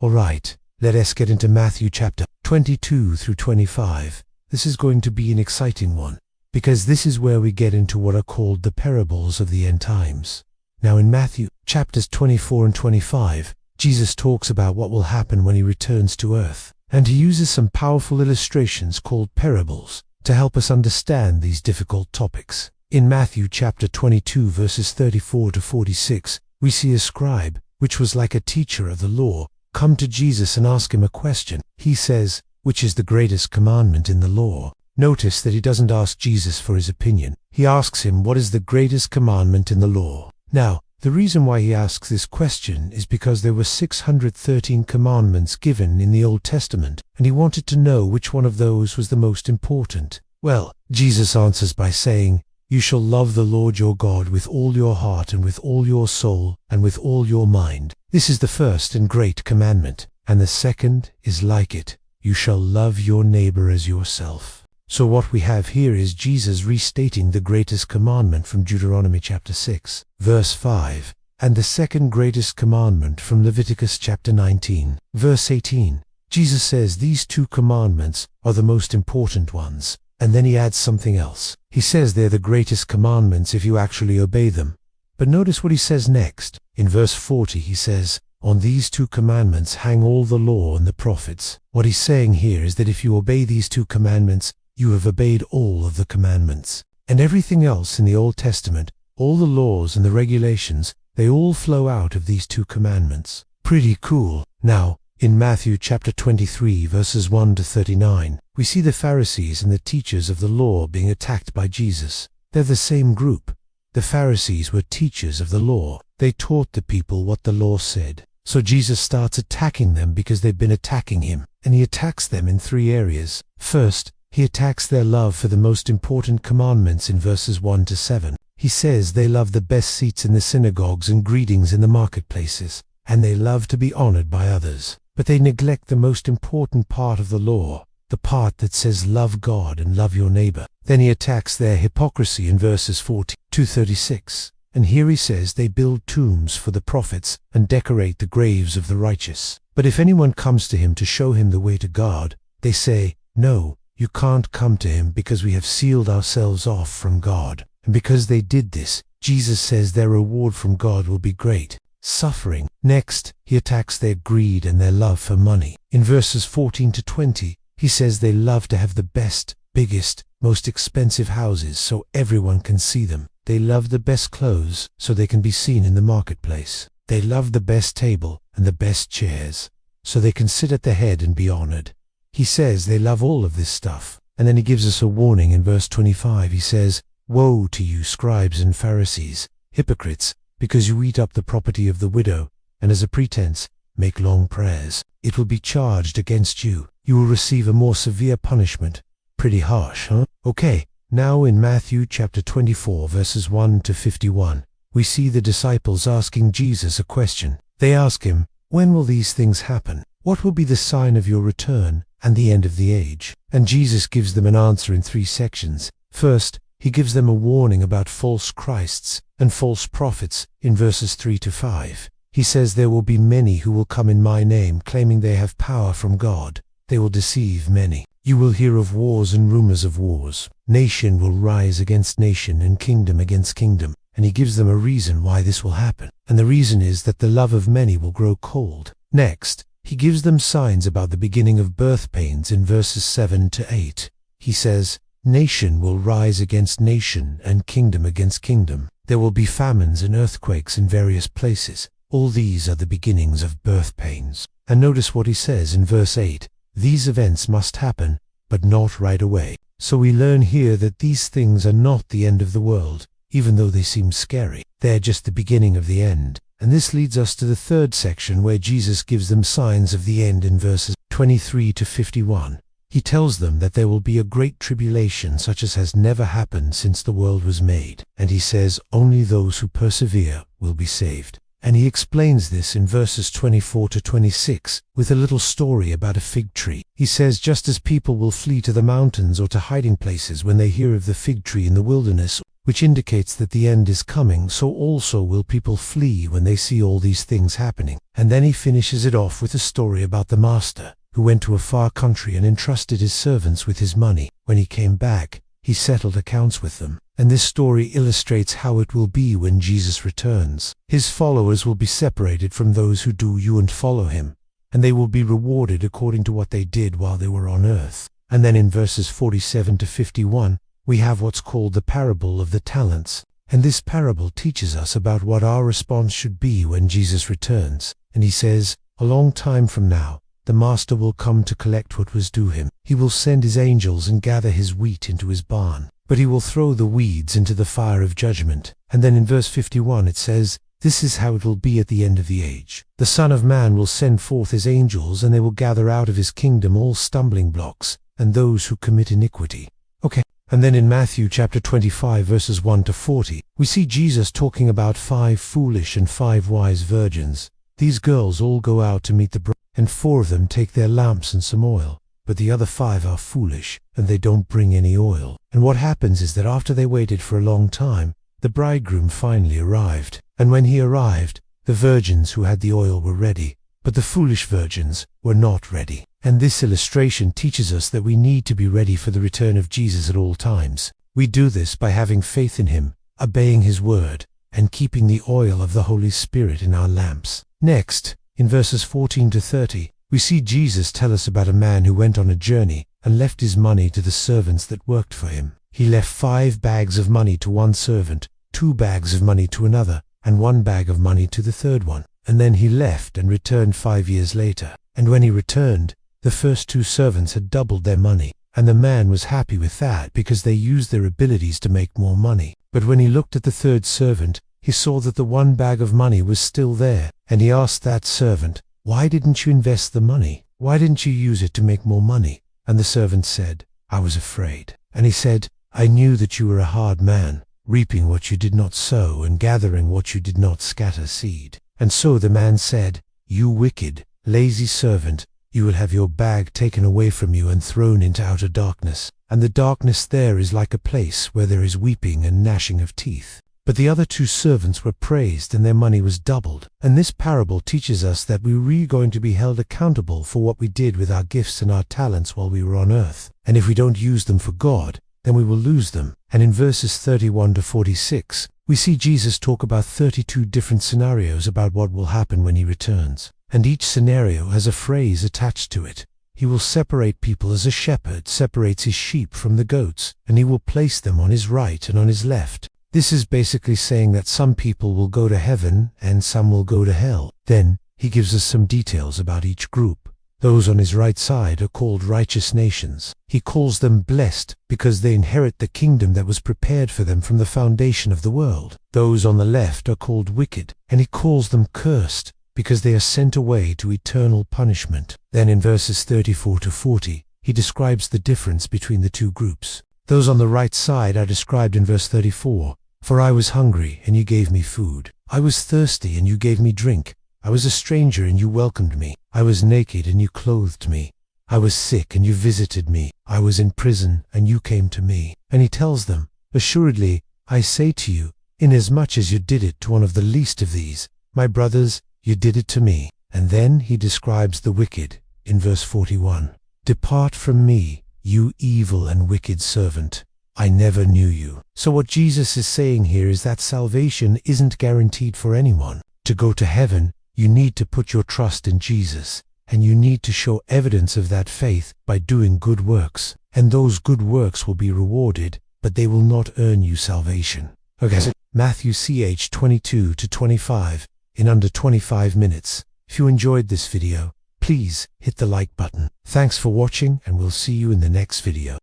Alright, let us get into Matthew chapter 22 through 25. This is going to be an exciting one, because this is where we get into what are called the parables of the end times. Now in Matthew chapters 24 and 25, Jesus talks about what will happen when he returns to earth, and he uses some powerful illustrations called parables to help us understand these difficult topics. In Matthew chapter 22 verses 34 to 46, we see a scribe, which was like a teacher of the law, come to Jesus and ask him a question. He says, which is the greatest commandment in the law? Notice that he doesn't ask Jesus for his opinion. He asks him what is the greatest commandment in the law. Now, the reason why he asks this question is because there were 613 commandments given in the Old Testament, and he wanted to know which one of those was the most important. Well, Jesus answers by saying, "You shall love the Lord your God with all your heart and with all your soul and with all your mind. This is the first and great commandment, and the second is like it. You shall love your neighbor as yourself." So what we have here is Jesus restating the greatest commandment from Deuteronomy chapter 6, verse 5, and the second greatest commandment from Leviticus chapter 19, verse 18. Jesus says these two commandments are the most important ones, and then he adds something else. He says they're the greatest commandments if you actually obey them. But notice what he says next. In verse 40 he says, "On these two commandments hang all the law and the prophets." What he's saying here is that if you obey these two commandments, you have obeyed all of the commandments. And everything else in the Old Testament, all the laws and the regulations, they all flow out of these two commandments. Pretty cool. Now, in Matthew chapter 23 verses 1 to 39, we see the Pharisees and the teachers of the law being attacked by Jesus. They're the same group. The Pharisees were teachers of the law. They taught the people what the law said. So Jesus starts attacking them because they've been attacking him. And he attacks them in three areas. First, he attacks their love for the most important commandments in verses 1 to 7. He says they love the best seats in the synagogues and greetings in the marketplaces, and they love to be honored by others. But they neglect the most important part of the law, the part that says love God and love your neighbor. Then he attacks their hypocrisy in verses 40 to 36. And here he says they build tombs for the prophets and decorate the graves of the righteous. But if anyone comes to him to show him the way to God, they say, "No, you can't come to him because we have sealed ourselves off from God." And because they did this, Jesus says their reward from God will be great suffering. Next, he attacks their greed and their love for money. In verses 14 to 20, he says they love to have the best, biggest, most expensive houses so everyone can see them. They love the best clothes so they can be seen in the marketplace. They love the best table and the best chairs so they can sit at the head and be honored. He says they love all of this stuff. And then he gives us a warning in verse 25. He says, "Woe to you, scribes and Pharisees, hypocrites, because you eat up the property of the widow, and as a pretense, make long prayers. It will be charged against you. You will receive a more severe punishment." Pretty harsh, huh? Okay, now in Matthew chapter 24 verses 1 to 51, we see the disciples asking Jesus a question. They ask him, "When will these things happen? What will be the sign of your return and the end of the age?" And Jesus gives them an answer in three sections. First, he gives them a warning about false Christs and false prophets in verses 3 to 5. He says there will be many who will come in my name claiming they have power from God. They will deceive many. You will hear of wars and rumors of wars. Nation will rise against nation and kingdom against kingdom. And he gives them a reason why this will happen. And the reason is that the love of many will grow cold. Next, he gives them signs about the beginning of birth pains in verses 7 to 8. He says, "Nation will rise against nation and kingdom against kingdom. There will be famines and earthquakes in various places. All these are the beginnings of birth pains." And notice what he says in verse 8. These events must happen, but not right away. So we learn here that these things are not the end of the world, even though they seem scary. They're just the beginning of the end. And this leads us to the third section where Jesus gives them signs of the end in verses 23 to 51. He tells them that there will be a great tribulation such as has never happened since the world was made. And he says only those who persevere will be saved. And he explains this in verses 24 to 26 with a little story about a fig tree. He says, just as people will flee to the mountains or to hiding places when they hear of the fig tree in the wilderness, which indicates that the end is coming, so also will people flee when they see all these things happening. And then he finishes it off with a story about the master who went to a far country and entrusted his servants with his money. When he came back, he settled accounts with them. And this story illustrates how it will be when Jesus returns. His followers will be separated from those who do you and follow him, and they will be rewarded according to what they did while they were on earth. And then in verses 47 to 51, we have what's called the parable of the talents. And this parable teaches us about what our response should be when Jesus returns. And he says, a long time from now, the master will come to collect what was due him. He will send his angels and gather his wheat into his barn, but he will throw the weeds into the fire of judgment. And then in verse 51 it says, this is how it will be at the end of the age. The Son of Man will send forth his angels, and they will gather out of his kingdom all stumbling blocks and those who commit iniquity. Okay. And then in Matthew chapter 25 verses 1 to 40, we see Jesus talking about 5 foolish and 5 wise virgins. These girls all go out to meet the bride, and 4 of them take their lamps and some oil. But the other 5 are foolish, and they don't bring any oil. And what happens is that after they waited for a long time, the bridegroom finally arrived. And when he arrived, the virgins who had the oil were ready, but the foolish virgins were not ready. And this illustration teaches us that we need to be ready for the return of Jesus at all times. We do this by having faith in him, obeying his word, and keeping the oil of the Holy Spirit in our lamps. Next, in verses 14 to 30, we see Jesus tell us about a man who went on a journey and left his money to the servants that worked for him. He left 5 bags of money to one servant, 2 bags of money to another, and 1 bag of money to the third one. And then he left and returned 5 years later. And when he returned, the first 2 servants had doubled their money. And the man was happy with that because they used their abilities to make more money. But when he looked at the third servant, he saw that the 1 bag of money was still there. And he asked that servant, why didn't you invest the money? Why didn't you use it to make more money? And the servant said, I was afraid. And he said, I knew that you were a hard man, reaping what you did not sow and gathering what you did not scatter seed. And so the man said, you wicked, lazy servant, you will have your bag taken away from you and thrown into outer darkness. And the darkness there is like a place where there is weeping and gnashing of teeth. But the other 2 servants were praised, and their money was doubled. And this parable teaches us that we're really going to be held accountable for what we did with our gifts and our talents while we were on earth. And if we don't use them for God, then we will lose them. And in verses 31 to 46, we see Jesus talk about 32 different scenarios about what will happen when he returns. And each scenario has a phrase attached to it. He will separate people as a shepherd separates his sheep from the goats, and he will place them on his right and on his left. This is basically saying that some people will go to heaven and some will go to hell. Then he gives us some details about each group. Those on his right side are called righteous nations. He calls them blessed because they inherit the kingdom that was prepared for them from the foundation of the world. Those on the left are called wicked, and he calls them cursed because they are sent away to eternal punishment. Then in verses 34 to 40, he describes the difference between the 2 groups. Those on the right side are described in verse 34. For I was hungry, and you gave me food. I was thirsty, and you gave me drink. I was a stranger, and you welcomed me. I was naked, and you clothed me. I was sick, and you visited me. I was in prison, and you came to me. And he tells them, assuredly, I say to you, inasmuch as you did it to one of the least of these, my brothers, you did it to me. And then he describes the wicked in verse 41. Depart from me, you evil and wicked servant. I never knew you. So what Jesus is saying here is that salvation isn't guaranteed for anyone. To go to heaven, you need to put your trust in Jesus, and you need to show evidence of that faith by doing good works. And those good works will be rewarded, but they will not earn you salvation. Okay, so Matthew ch 22 to 25 in under 25 minutes. If you enjoyed this video, please hit the like button. Thanks for watching, and we'll see you in the next video.